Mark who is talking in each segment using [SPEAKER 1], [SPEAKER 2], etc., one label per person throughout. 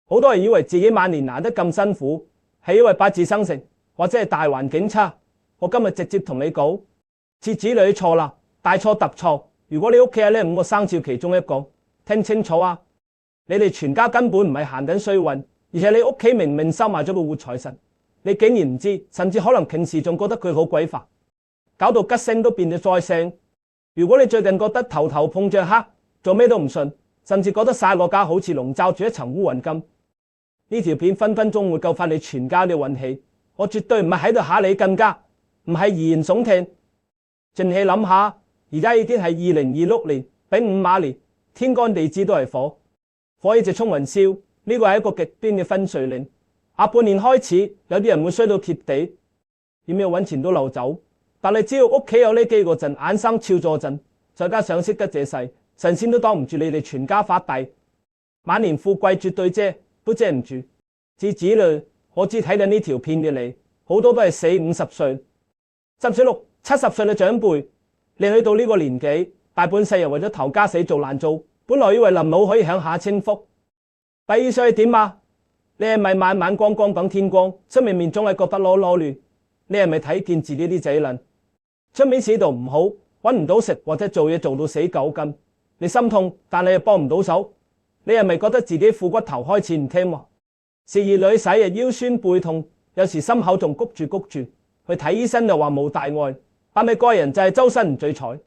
[SPEAKER 1] 好多人以為自己晚年捱得咁辛苦，係因為八字生成或者係大環境差。我今日直接同你講，設子女錯啦，大錯特錯。如果你屋企係呢5個生肖其中一個，聽清楚啊！你哋全家根本唔係行緊衰運，而且你屋企明明收埋咗個活財神，你竟然唔知，甚至可能平時仲覺得佢好鬼煩，搞到吉星都變咗災星。如果你最近覺得頭頭碰着黑，做咩都唔順，甚至覺得晒個家好似籠罩住一層烏雲咁，呢條片分分鐘會救翻你全家嘅運氣。我絕對唔係喺度嚇你，更加唔係危言聳聽。靜氣諗下，而家已經係2026年丙午馬年，天干地支都係火，火一直衝雲霄，呢個係一個極端嘅分水嶺。下半年開始，有啲人會衰到貼地，點樣揾錢都漏走。但係只要屋企有呢幾個陣，眼生肖坐陣，再加上識得借勢，神仙都擋唔住你哋全家發大。晚年富貴絕對都遮唔住。至子女，我知睇緊呢條片嘅你，好多都係40、50歲，甚至60、70歲嘅長輩。你去到呢個年紀，大半世人為咗頭家死做爛做，本來以為臨老可以享下清福，第二歲點啊？你係咪晚晚光光等天光，出面總係覺得囉囉亂？你係咪睇見自己啲仔撚出面市道唔好，揾唔到食或者做嘢做到死狗咁？你心痛，但你又幫唔到手。你係咪覺得自己副骨頭開始唔聽話？時而女洗日腰酸背痛，有時心口仲谷住，去睇醫生又話冇大礙，但係個人就係周身唔聚財。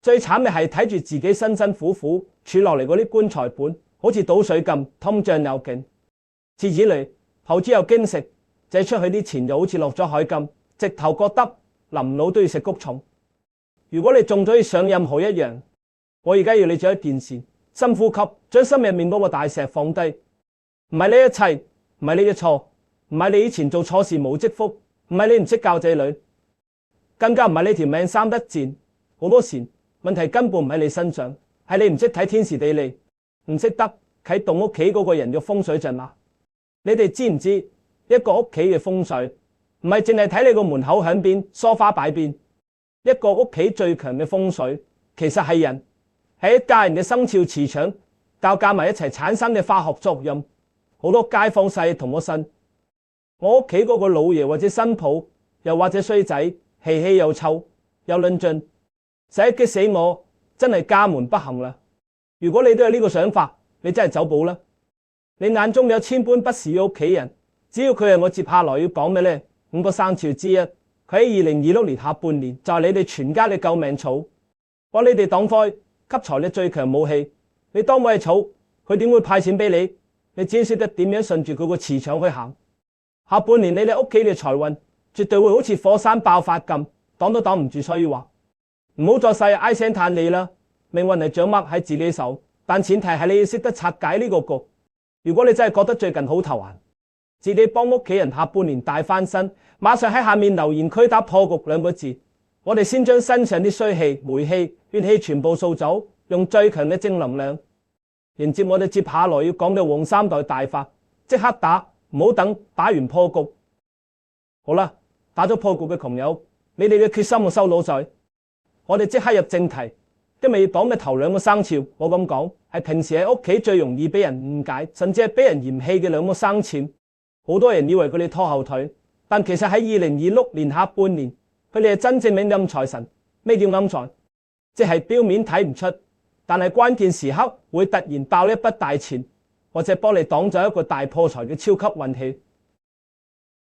[SPEAKER 1] 最慘嘅係睇住自己辛辛苦苦儲落嚟嗰啲棺材本，好似倒水咁，通脹又勁。次子嚟投資又驚食，借出去啲錢就好似落咗海咁，直頭覺得臨老都要食谷蟲。如果你中咗要上任何一樣，我而家要你做一件事，深呼吸，將心入面嗰個大石放低。唔係呢一切，唔係你嘅錯，唔係你以前做錯事冇積福，唔係你唔識教仔女，更加唔係你條命生得賤。好多時問題根本唔喺你身上，係你唔識睇天時地利，唔識得啟動屋企嗰個人嘅風水陣嘛。你哋知唔知一個屋企嘅風水唔係淨係睇你個門口響邊，梳化擺邊？一個屋企最強嘅風水其實係人，係一家人嘅生肖磁場加埋一齊產生嘅化學作用。好多街坊細同我呻，我屋企嗰個老爺或者新抱，又或者衰仔，氣氣又臭又論盡，使激死我，真係家門不幸啦。如果你都有呢個想法，你真係走寶啦。你眼中有千般不是嘅屋企人，只要佢係我接下來要講嘅呢5個生肖之一，佢喺2026年下半年就係你哋全家嘅救命草。幫你哋擋災吸財力最強武器。你當我係草，佢點會派錢俾你？你只識得點樣順住佢個磁場去行。下半年你哋屋企嘅財運絕對會好似火山爆發咁，擋都擋唔住。所以話唔好再細唉聲嘆氣啦。命運係掌握喺自己手，但前提係你要識得拆解呢個局。如果你真係覺得最近好頭閒，自己幫屋企人下半年大翻身，馬上喺下面留言區打破局2個字。我哋先將身上啲衰氣、霉氣、怨氣全部掃走，用最強嘅正能量迎接我哋接下來要講嘅黃三代大法。即刻打，唔好等打完破局。好啦，打咗破局嘅窮友，你哋嘅決心我收到在。我哋即刻入正題。今日要講嘅頭2個生肖，我咁講係平時喺屋企最容易俾人誤解，甚至係俾人嫌棄嘅2個生肖。好多人以為佢哋拖後腿，但其實喺2026年下半年，佢哋係真正嘅暗財神。咩叫暗財？即係表面睇唔出，但係關鍵時刻會突然爆一筆大錢，或者幫你擋咗一個大破財嘅超級運氣。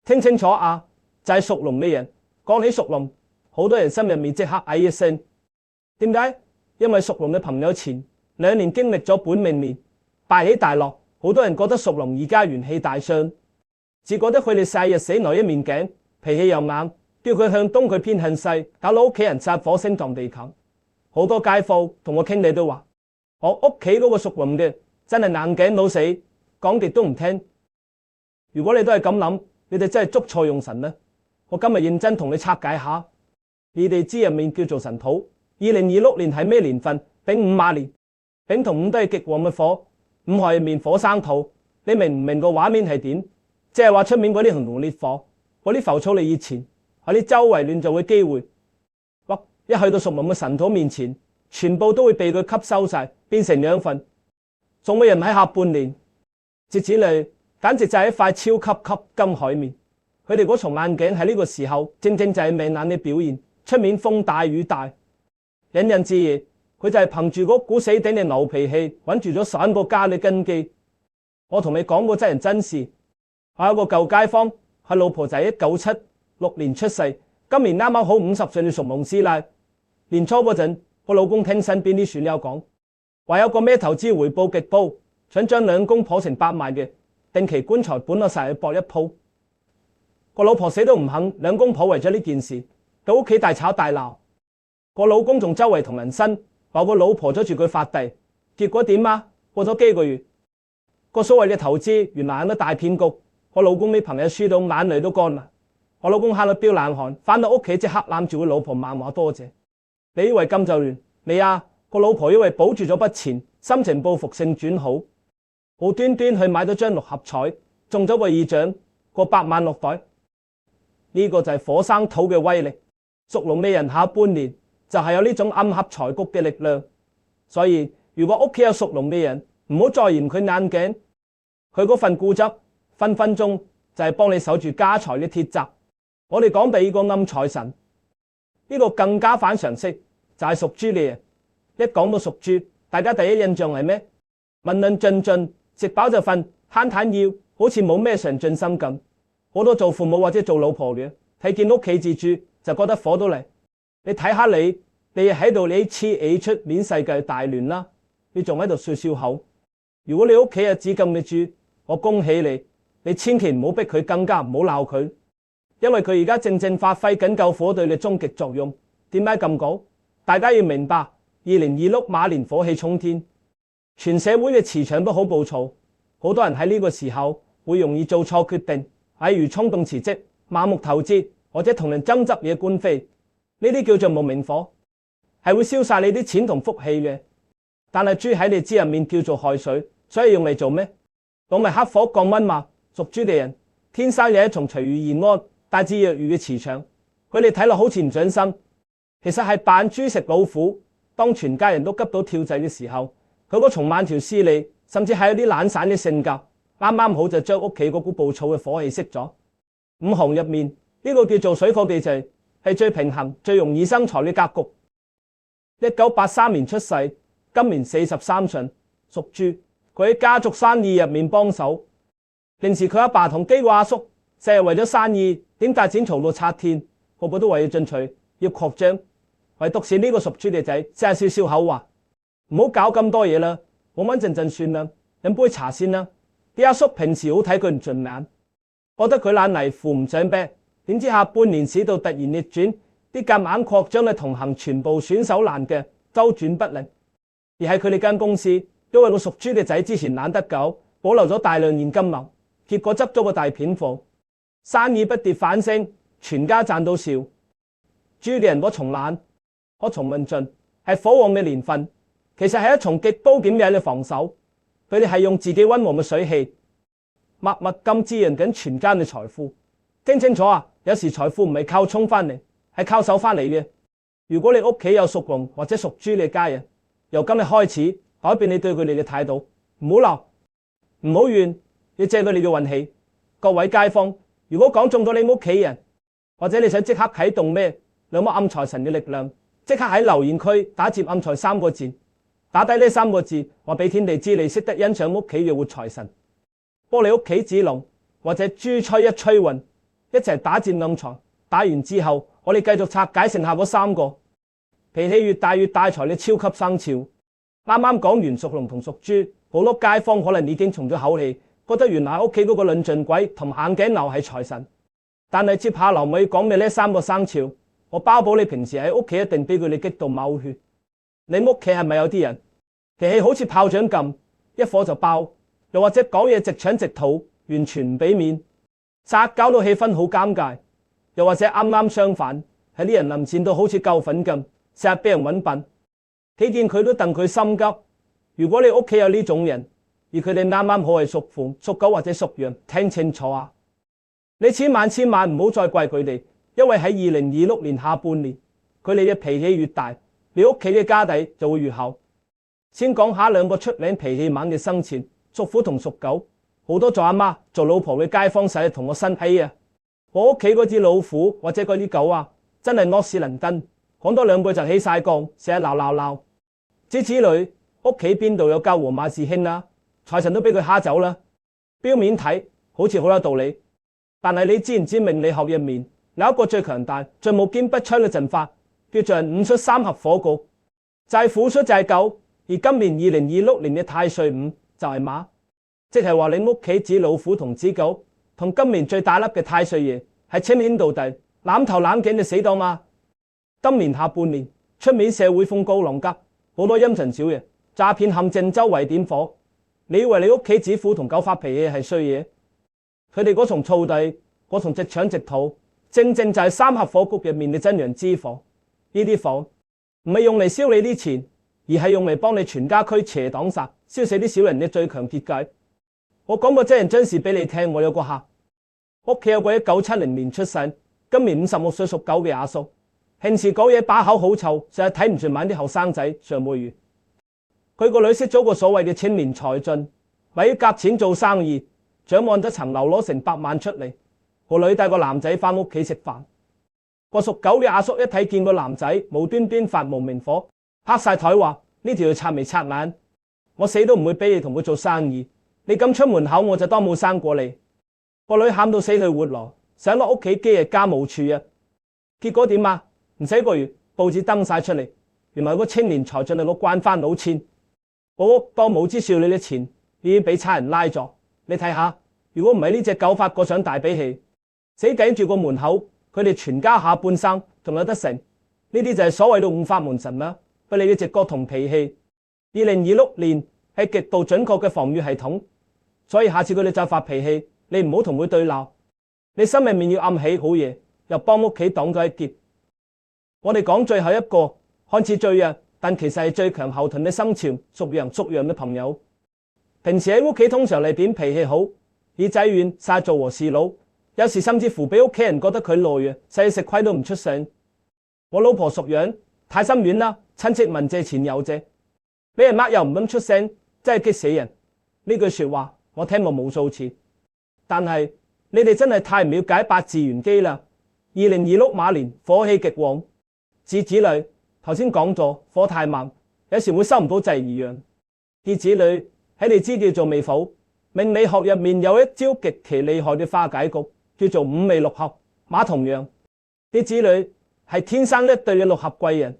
[SPEAKER 1] 聽清楚啊，就係屬龍嘅人。講起屬龍，好多人心入面即刻嗌一聲。點解？因為屬龍嘅朋友前2年經歷咗本命年大起大落，好多人覺得屬龍而家元氣大傷，只覺得佢哋曬日死耐一面頸，脾氣又硬，叫佢向東佢偏向西，搞到屋企人殺火星撞地球。好多街坊同我傾偈都話，我屋企嗰個屬龍嘅真係硬頸老死，講極都唔聽。如果你都係咁諗，你哋真係捉錯用神啦。我今日認真同你拆解下，你哋知入面叫做神土。2026年係咩年份？丙午馬年，丙同午都係極旺嘅火，午亥入面火生土。你明唔明個畫面係點？即係話出面嗰啲熊熊烈火，嗰啲浮躁嘅熱錢，喺啲周圍亂做嘅機會。哇！一去到屬龍嘅神土面前，全部都會被佢吸收晒，變成養分。仲有人喺下半年節子女簡直就係一塊超級金海綿，佢哋嗰重眼鏡喺呢個時候正正就係命硬嘅表現。出面風大雨大，引人自疑，佢就係憑住嗰股死頂嘅牛脾氣，穩住咗3個家嘅根基。我同你講個真人真事，我有個舊街坊，佢老婆就係1976年出世，今年啱啱好50歲嘅屬龍師奶。年初嗰陣，我老公聽身邊啲損友講，話有個咩投資回報極高，想將兩公婆成8萬嘅定期棺材本攞晒去搏一鋪。個老婆死都唔肯，兩公婆為咗呢件事到屋企大吵大鬧，個老公仲周圍同人呻，話個老婆阻住佢發地。結果點啊？過咗幾個月，個所謂嘅投資原來係個大騙局，個老公啲朋友輸到眼淚都乾啦。我老公嚇到飆冷汗，翻到屋企即刻攬住個老婆猛話多謝。你以為咁就亂？未啊？個老婆因為保住咗筆錢，心情報復性轉好，無端端去買咗張6合彩，中咗個二獎，過8萬落袋。呢個就係火生土嘅威力。屬龍嘅人下半年就係有呢種暗合財局嘅力量，所以如果屋企有屬龍嘅人，唔好再嫌佢眼鏡，佢嗰份固執分分鐘就係幫你守住家財嘅鐵閘。我哋講第二個暗財神，呢個更加反常識，就係屬豬嘅人。一講到屬豬，大家第一印象係咩？問論盡盡，食飽就瞓，慳攤要，好似冇咩上進心咁。好多做父母或者做老婆嘅睇見屋企自住就覺得火都嚟。你睇下你喺度你黐 A 出面世界大亂啦，你仲喺度笑笑口。如果你屋企有紫禁嘅豬，我恭喜你，你千祈唔好逼佢，更加唔好鬧佢，因為佢而家正正發揮緊救火隊嘅終極作用。點解咁講？大家要明白，2026馬年火氣沖天，全社會嘅磁場都好暴躁，好多人喺呢個時候會容易做錯決定，例如衝動辭職、盲目投資或者同人爭執嘢官非，呢啲叫做無名火，係會燒晒你啲錢同福氣嘅。但係豬喺你支入面叫做亥水，所以用嚟做咩？講咪克火降溫嘛。屬豬嘅人天生有一重隨遇而安、大智若愚嘅磁場，佢哋睇落好似唔上心，其實係扮豬食老虎。當全家人都急到跳掣嘅時候，佢嗰重慢條斯理，甚至係有啲懶散嘅性格，啱啱好就將屋企嗰股暴躁嘅火氣熄咗。五行入面呢個叫做水火既濟，係最平衡、最容易生財嘅格局。1983年出世，今年43歲，屬豬。佢喺家族生意入面幫手。平時佢阿爸同幾個阿叔成日為咗生意點價錢嘈到拆天，個個都為要進取要擴張，唯獨是呢個屬豬嘅仔成日笑笑口話唔好搞咁多嘢啦，穩穩陣陣算啦，飲杯茶先啦。啲阿叔平時好睇佢唔順眼，覺得佢懶泥扶唔上壁，點知下半年市道突然逆轉，啲夾硬擴張嘅同行全部損手爛腳，周轉不靈。而係佢哋間公司因為個屬豬嘅仔之前懶得搞，保留咗大量現金流，結果執咗個大片貨，生意不跌反升，全家賺到笑。豬嘅人嗰重懶，嗰重問盡，係火旺嘅年份，其實係一重極高檢嘅防守。佢哋係用自己溫和嘅水氣，默默咁滋潤緊全家嘅財富。聽清楚啊！有時財富唔係靠衝翻嚟，係靠手翻嚟嘅。如果你屋企有屬龍或者屬豬嘅家人，由今日開始改變你對佢哋嘅態度，唔好鬧，唔好怨，要借佢哋嘅運氣。各位街坊，如果講中咗你屋企人，或者你想即刻啟動咩兩個暗財神嘅力量，即刻喺留言區打接暗財3個字，打低呢3個字，話俾天地知你識得欣賞屋企嘅活財神，幫你屋企子龍或者豬吹一吹運，一齊打接暗財。打完之後，我哋繼續拆解剩下嗰3個脾氣越大越大財嘅超級生肖。啱啱講完屬龍同屬豬，好多街坊可能已經鬆咗口氣，覺得原來屋企嗰個論盡鬼同眼鏡牛係財神。但係接下劉美講嘅呢3個生肖，我包保你平時喺屋企一定俾佢哋激到嘔血。你屋企係咪有啲人脾氣好似炮仗咁，一火就爆，又或者講嘢直腸直肚，完全唔俾面，殺搞到氣氛好尷尬？又或者啱啱相反，係啲人臨戰到好似夠粉咁，成日俾人搵笨，睇見佢都戥佢心急。如果你屋企有呢種人，而佢哋啱啱好係屬虎、屬狗或者屬羊，聽清楚啊！你千萬唔好再怪佢哋，因為喺2026年下半年，佢哋嘅脾氣越大，你屋企嘅家底就會越厚。先講下2個出名脾氣猛嘅生肖，屬虎同屬狗。好多做阿媽做老婆嘅街坊細同我呻氣啊！我屋企嗰隻老虎或者嗰啲狗啊，真係惡死能登，講多兩句就起晒槓，成日鬧。之類，屋企邊度有教和馬士興啊？財神都俾佢蝦走啦。表面睇好似好有道理，但係你知唔知命理學入面有一個最強大、最無堅不摧嘅陣法，叫做五出三合火局，就係虎出就係狗，而今年2026年嘅太歲五就係馬，即係話你屋企指老虎同指狗，同今年最大粒嘅太歲爺係稱兄道弟，攬頭攬頸就死黨嘛。今年下半年出面社會風高浪急，好多陰神小嘢，詐騙陷阱周圍點火。你以為你屋企指虎同狗發脾氣係衰嘢？佢哋嗰重燥地，嗰重直腸直肚，正就係三合火局入面嘅真陽之火。呢啲火唔係用嚟燒你啲錢，而係用嚟幫你全家驅邪擋煞，燒死啲小人嘅最強結界。我講個真人真事俾你聽，我有個客，屋企有個1970年出世，今年56歲屬狗嘅阿叔，平時講嘢把口好臭，成日睇唔順眼啲後生仔上妹魚。佢個女識咗個所謂嘅青年才俊，為夾錢做生意，掌望咗層樓攞成100萬出嚟。個女帶個男仔翻屋企食飯，個屬狗嘅阿叔一睇見個男仔無端端發無名火，拍晒台話：呢條要刷眉刷眼，我死都唔會俾你同佢做生意。你咁出門口，我就當冇生過你。個女喊到死去活來，想落屋企幾日家務處啊！結果點啊？唔使個月，報紙登晒出嚟，原來個青年才俊係攞慣翻老千。我屋當無知少女嘅錢已經俾差人拉咗。你睇下，如果唔係呢隻狗發過上大髀氣，死頂住個門口，佢哋全家下半生仲有得成。呢啲就係所謂嘅五法門神啦，不你嘅直覺同脾氣。2026年係極度準確嘅防禦系統，所以下次佢哋再發脾氣，你唔好同佢對鬧，你心入面要暗起好嘢，又幫屋企擋咗一劫。我哋講最後一個看似最弱，但其實係最強後盾嘅生肖屬羊嘅朋友，平時喺屋企通常嚟點脾氣好，耳仔軟，晒做和事佬，有時甚至乎俾屋企人覺得佢累啊，細食虧都唔出聲。我老婆屬羊，太心軟啦，親戚問借錢有借，俾人呃又唔敢出聲，真係激死人。呢句說話我聽過無數次，但係你哋真係太唔了解八字玄機啦。2026馬年火氣極旺，子女頭先講咗火太猛，有時會收唔到滯而陽。啲子女喺你知叫做未火，命理學入面有一招極其厲害嘅化解局，叫做五味六合馬同羊。啲子女係天生一對嘅六合貴人，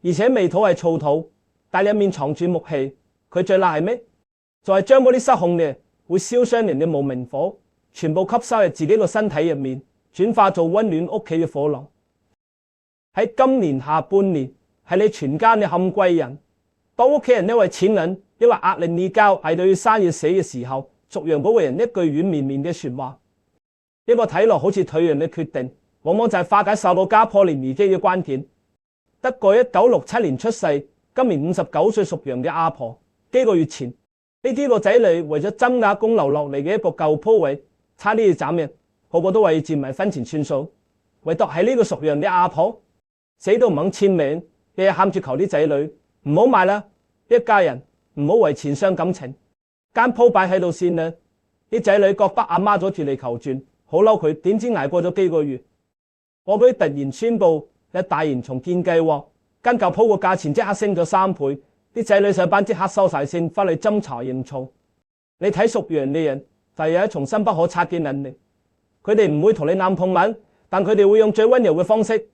[SPEAKER 1] 而且未土係燥土，但入面藏住木氣。佢最辣係咩？就係將嗰啲失控嘅會燒傷人嘅無名火，全部吸收入自己個身體入面，轉化做溫暖屋企嘅火浪。喺今年下半年係你全家嘅坎貴人。當屋企人因為錢銀，因為壓力而交，係到要生要死嘅時候，屬羊嗰個人一句軟綿綿嘅說話，一個睇落好似退讓嘅決定，往往就係化解受到家破人亡嘅關鍵。得個1967年出世，今年59歲屬羊嘅阿婆，幾個月前呢啲個仔女為咗增額供留落嚟嘅一個舊鋪位，差啲要斬人，個個都話要佔埋婚前算數，唯獨係呢個屬羊嘅阿婆，死都唔肯簽名，日日喊住求啲仔女唔好賣啦，一家人唔好為錢傷感情，間鋪擺喺度先啦。啲仔女覺得阿媽阻住嚟求轉，好嬲佢，點知捱過咗幾個月，我俾突然宣布有大型重建計劃，間舊鋪個價錢即刻升咗3倍，啲仔女上班即刻收晒線，翻嚟斟茶認醋。你睇屬羊嘅人，就有一重深不可測嘅能力，佢哋唔會同你硬碰硬，但佢哋會用最溫柔嘅方式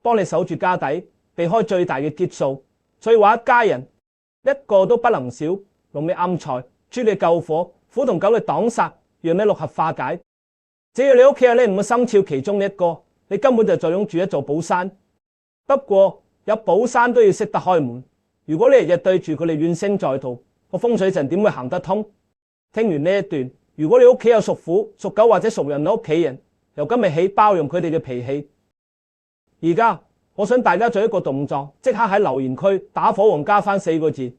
[SPEAKER 1] 幫你守住家底，避開最大嘅劫數。所以話一家人一個都不能少，龍你暗財，豬你救火，虎同狗你擋煞，羊你六合化解。只要你屋企有呢5個生肖其中一個，你根本就坐擁住一座寶山。不過有寶山都要識得開門，如果你日日對住佢哋怨聲載道，個風水陣點會行得通？聽完呢一段，如果你屋企有屬虎、屬狗或者屬羊嘅屋企人，由今日起包容佢哋嘅脾氣。而家我想大家做一個動作，即刻喺留言區打火王加翻4個字，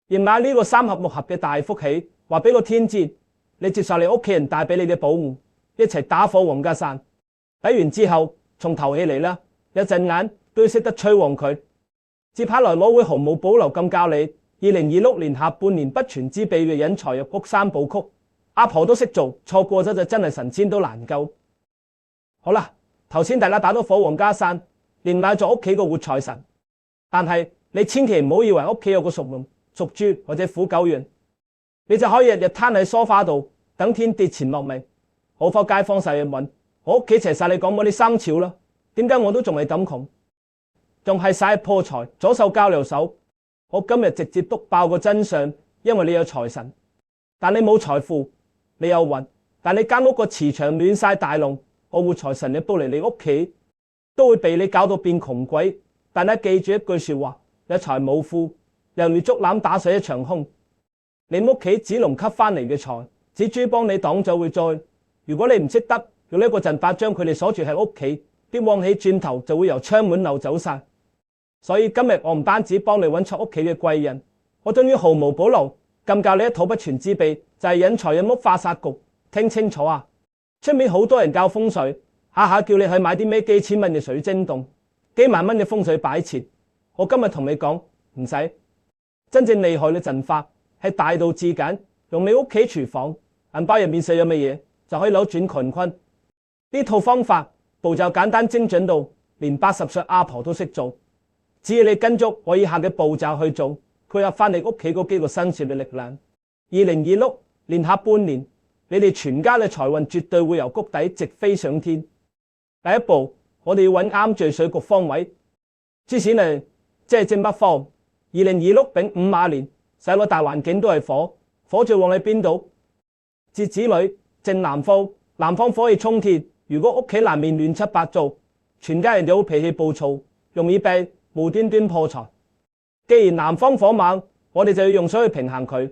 [SPEAKER 1] 認買呢個3合6合嘅大福喜，話俾個天知，你接受你屋企人帶俾你嘅保護，一齊打火王家山。睇完之後，從頭起嚟啦，有陣眼都要識得吹旺佢。接下來攞會毫無保留咁教你2026年下半年不傳之秘嘅引財入屋3部曲。阿婆都識做，錯過咗就真係神仙都難救。好啦，頭先大家打到火黃加山，連帶咗屋企個活財神，但係你千祈唔好以為屋企有個屬龍、屬豬或者虎狗樣，你就可以日日攤喺梳化度等天跌錢落嚟。好多街坊細去問我屋企齊晒你講嗰啲生肖啦，點解我都仲係咁窮，仲係晒破財，左手交右手。我今日直接篤爆個真相，因為你有財神，但你冇財富，你有運，但你間屋個磁場亂晒大龍，我活財神你到嚟你屋企都會被你搞到變窮鬼。但係記住一句說話，有財冇富，猶如竹籃打水一場空。你屋企子龍吸翻嚟嘅財，子豬幫你擋就會災。如果你唔識得用呢個陣法將佢哋鎖住喺屋企，啲旺氣轉頭就會由窗門漏走晒。所以今日我唔單止幫你揾出屋企嘅貴人，我終於毫無保留咁教你一套不傳之秘，就係引財引屋化煞局。聽清楚啊！出面好多人教風水，下下叫你去買啲咩幾千蚊嘅水晶洞、幾萬蚊嘅風水擺設。我今日同你講唔使，真正厲害嘅陣法係大道至簡，用你屋企廚房銀包入面寫咗乜嘢就可以扭轉乾坤。呢套方法步驟簡單精準到連80歲阿婆都識做。只要你跟足我以下嘅步驟去做，配合翻你屋企嗰幾個生肖嘅力量，2026年下半年，你哋全家嘅財運絕對會由谷底直飛上天。第一步，我哋要揾啱聚水局方位。之前呢，即係正北方。2026丙午馬年，成個大環境都係火，火最旺喺邊度？節子女正南方，南方火氣沖天。如果屋企南面亂七八糟，全家人都好脾氣暴躁，容易病，無端端破財。既然南方火猛，我哋就要用水去平衡佢。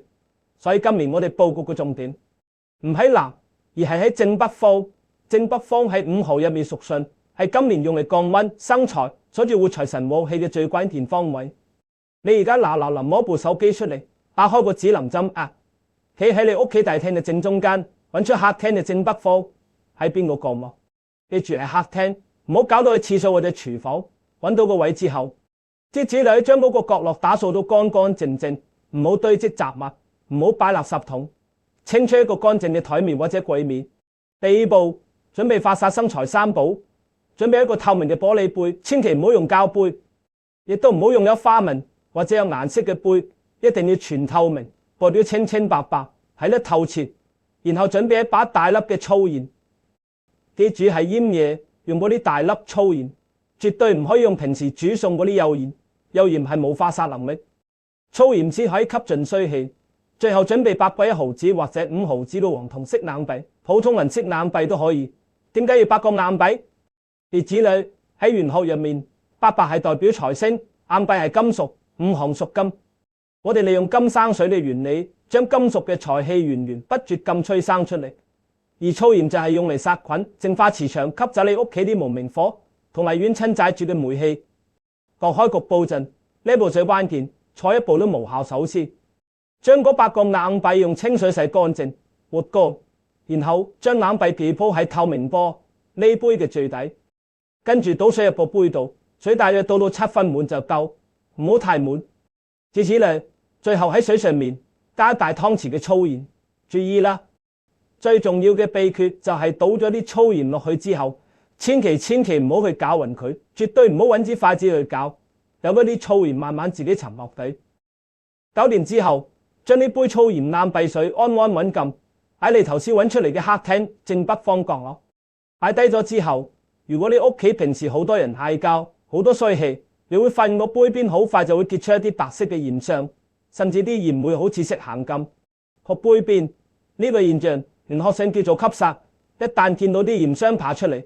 [SPEAKER 1] 所以今年我哋佈局嘅重點唔喺南，而係喺正北方。正北方喺5行入面屬巽，係今年用嚟降溫生財，鎖住活財神武器嘅最關鍵方位。你而家嗱臨攞部手機出嚟，打開個指南針啊，企喺你屋企大廳嘅正中間，揾出客廳嘅正北方喺邊個角落？記住係客廳，唔好搞到去廁所或者廚房。揾到個位之後，啲子女將嗰個角落打掃到乾乾淨淨，唔好堆積雜物，唔好擺垃圾桶，清出一個乾淨嘅台面或者櫃面。第二步，準備發煞生財三寶，準備一個透明嘅玻璃杯，千祈唔好用膠杯，亦都唔好用有花紋或者有顏色嘅杯，一定要全透明，玻璃要清清白白，睇得透徹。然後準備一把大粒嘅粗鹽，記住係醃嘢用嗰啲大粒粗鹽。絕對唔可以用平時煮餸嗰啲幼鹽，幼鹽係冇化煞能力，粗鹽只可以吸盡衰氣。最後準備8個1毫子或者5毫子嘅黃銅色硬幣，普通銀色硬幣都可以。點解要8個硬幣？而子女喺玄學入面，8係代表財星，硬幣係金屬，5行屬金。我哋利用金生水嘅原理，將金屬嘅財氣源源不絕咁催生出嚟。而粗鹽就係用嚟殺菌、淨化磁場，吸走你屋企啲無名火同埋冤親債主嘅霉氣。各開局佈陣呢步最關鍵，錯一步都無效。首先將嗰8個硬幣用清水洗乾淨活乾，然後將硬幣寄鋪喺透明波呢杯嘅最底，跟住倒水入個杯度，水大約倒到7分滿就夠，唔好太滿。至此咧，最後喺水上面加一大湯匙嘅粗鹽。注意啦，最重要嘅秘訣就係倒咗啲粗鹽落去之後，千祈唔好去攪勻佢，絕對唔好揾支筷子去攪，有嗰啲粗鹽慢慢自己沉落底。搞掂之後，將呢杯粗鹽硬幣水安安穩撳喺你頭先揾出嚟嘅客廳正北方角落。擺低咗之後，如果你屋企平時好多人嗌交，好多衰氣，你會發現個杯邊好快就會結出一啲白色嘅鹽霜，甚至啲鹽會好似識行咁。個杯邊呢個現象，玄學上叫做吸煞。一旦見到啲鹽霜爬出嚟，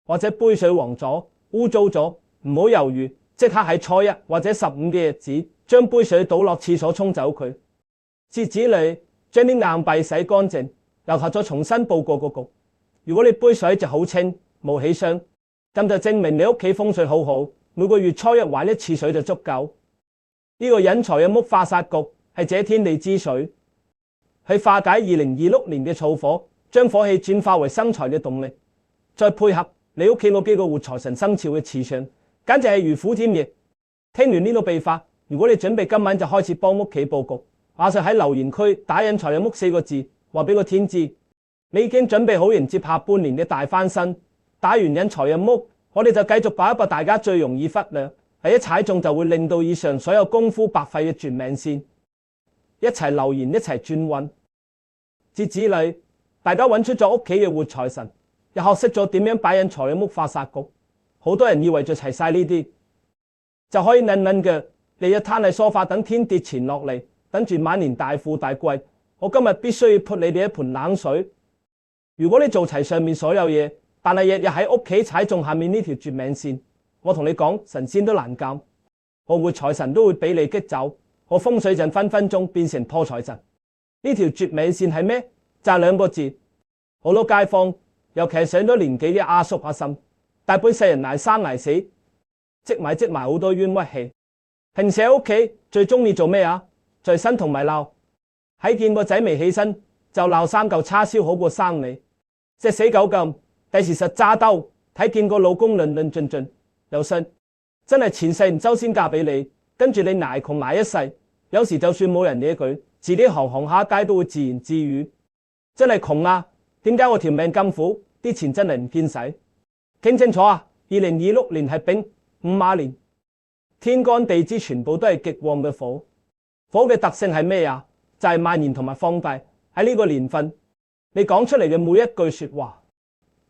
[SPEAKER 1] 或者杯水黃咗、污糟咗，唔好猶豫，即刻喺初一或者15嘅日子，將杯水倒落廁所沖走佢。節子裏將啲硬幣洗乾淨，然後再重新佈過個局。如果你杯水就好清，冇起霜，咁就證明你屋企風水好好，每個月初一還一次水就足夠。呢個引財引屋化煞局係借天地之水，去化解2026年嘅燥火，將火氣轉化為生財嘅動力，再配合你屋企嗰幾個活財神生肖嘅磁場，簡直係如虎添翼。聽完呢個秘法，如果你準備今晚就開始幫屋企佈局，馬上喺留言區打引財引屋4個字，話俾個天知，你已經準備好迎接下半年嘅大翻身。打完引財入屋，我哋就繼續擺一個大家最容易忽略，係一踩中就會令到以上所有功夫白費嘅絕命線。一齊留言，一齊轉運。至子女，大家揾出咗屋企嘅活財神，又學識咗點樣擺引財入屋化煞局。好多人以為就齊晒呢啲，就可以韌韌嘅，你一攤喺梳化等天跌錢落嚟，等住晚年大富大貴。我今日必須要潑你哋一盆冷水。如果你做齊上面所有嘢，但係日日喺屋企踩中下面呢條絕命線，我同你講，神仙都難救，我活財神都會俾你激走，我風水陣分分鐘變成破財陣。呢條絕命線係咩？就係兩個字。好多街坊，尤其係上咗年紀啲阿叔阿嬸，大半世人捱生捱死，積埋好多冤屈氣。平時喺屋企最中意做咩啊？就係呻同埋鬧。喺見個仔未起身就鬧3嚿叉燒好過生你，隻死狗咁。第時實揸兜，睇見個老公論盡又信，真係前世唔周先嫁俾你，跟住你捱窮捱一世。有時就算冇人理佢，自己行下街都會自言自語，真係窮啊！點解我條命咁苦？啲錢真係唔見使。傾清楚啊！2026年係丙午馬年，天干地支全部都係極旺嘅火。火嘅特性係咩啊？就係蔓延同埋放大。喺呢個年份，你講出嚟嘅每一句說話，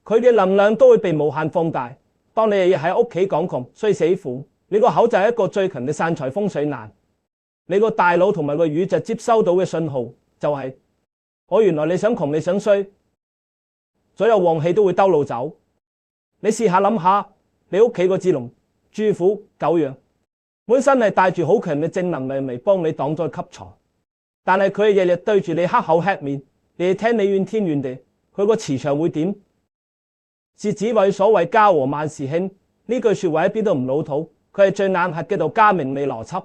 [SPEAKER 1] 佢嘅能量都會被無限放大。當你日日喺屋企講窮衰死苦，你個口就係一個最強嘅散財風水難。你個大腦同埋個宇宙接收到嘅信號就係，我原來你想窮你想衰，所有旺氣都會兜路走。你試下諗下，你屋企個智龍、豬虎、狗羊，本身係帶住好強嘅正能量嚟幫你擋災吸財，但係佢日日對住你黑口黑面，你聽你怨天怨地，佢個磁場會點？是子謂所謂家和萬事興，呢句說話一啲都唔老土，佢係最硬核嘅道家命理邏輯。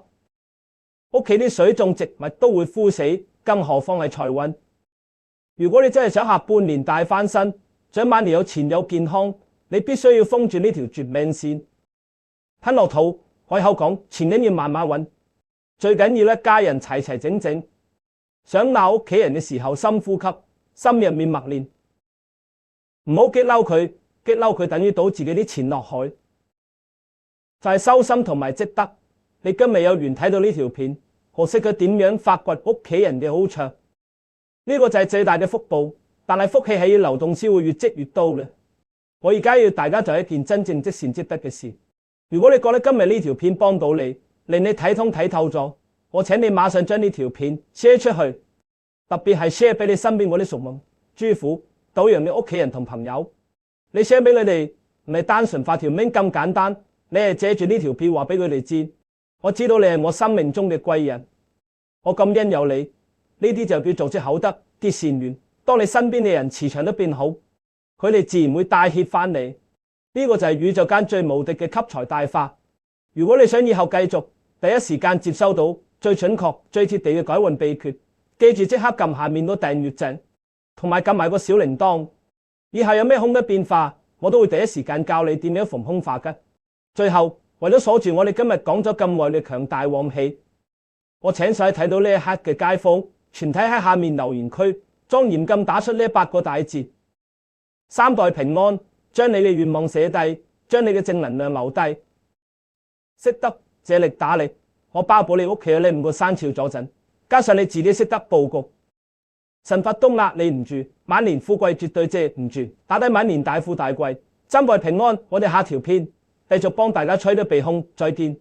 [SPEAKER 1] 屋企啲水種植物都會枯死，更何況係財運。如果你真係想下半年大翻身，想晚年有錢有健康，你必須要封住呢條絕命線，吞落肚，開口講，錢緊要慢慢揾。最緊要一家人齊整整。想鬧屋企人嘅時候，深呼吸，心入面默念，唔好激嬲佢，激嬲佢等於倒自己啲錢落海。就係修心同埋積德。你今日有緣睇到呢條片，學識佢點樣發掘屋企人嘅好處，呢個就係最大嘅福報。但係福氣係要流動先會越積越多嘅。我而家要大家做一件真正積善積德嘅事。如果你覺得今日呢條片幫到你，令你睇通睇透咗，我請你馬上將呢條片 share 出去，特別係 share 俾你身邊嗰啲屬龍、豬虎、斗羊嘅屋企人同朋友。你 share 俾佢哋唔係單純發條名咁簡單，你係借住呢條片話俾佢哋知，我知道你係我生命中嘅貴人，我感恩有你。呢啲就叫做積口德、結善緣。當你身邊嘅人磁場都變好，佢哋自然會帶挈翻你。呢個就係宇宙間最無敵嘅吸財大法。如果你想以後繼續第一時間接收到最準確、最貼地嘅改運秘訣，記住即刻撳下面個訂閱掣，同埋撳埋個小鈴鐺。以後有咩空嘅變化，我都會第一時間教你點樣逢凶化吉。最後，為咗鎖住我哋今日講咗咁耐嘅強大旺氣，我請晒睇到呢一刻嘅街坊，全體喺下面留言區莊嚴咁打出呢8個大字：3代平安。將你嘅願望寫低，將你嘅正能量留低。識得借力打力，我包保你屋企有呢5個生肖佐陣，加上你自己識得佈局，神佛都壓你唔住，晚年富貴絕對借唔住，打低晚年大富大貴。3代平安，我哋下條片繼續幫大家吹得鼻空，再見。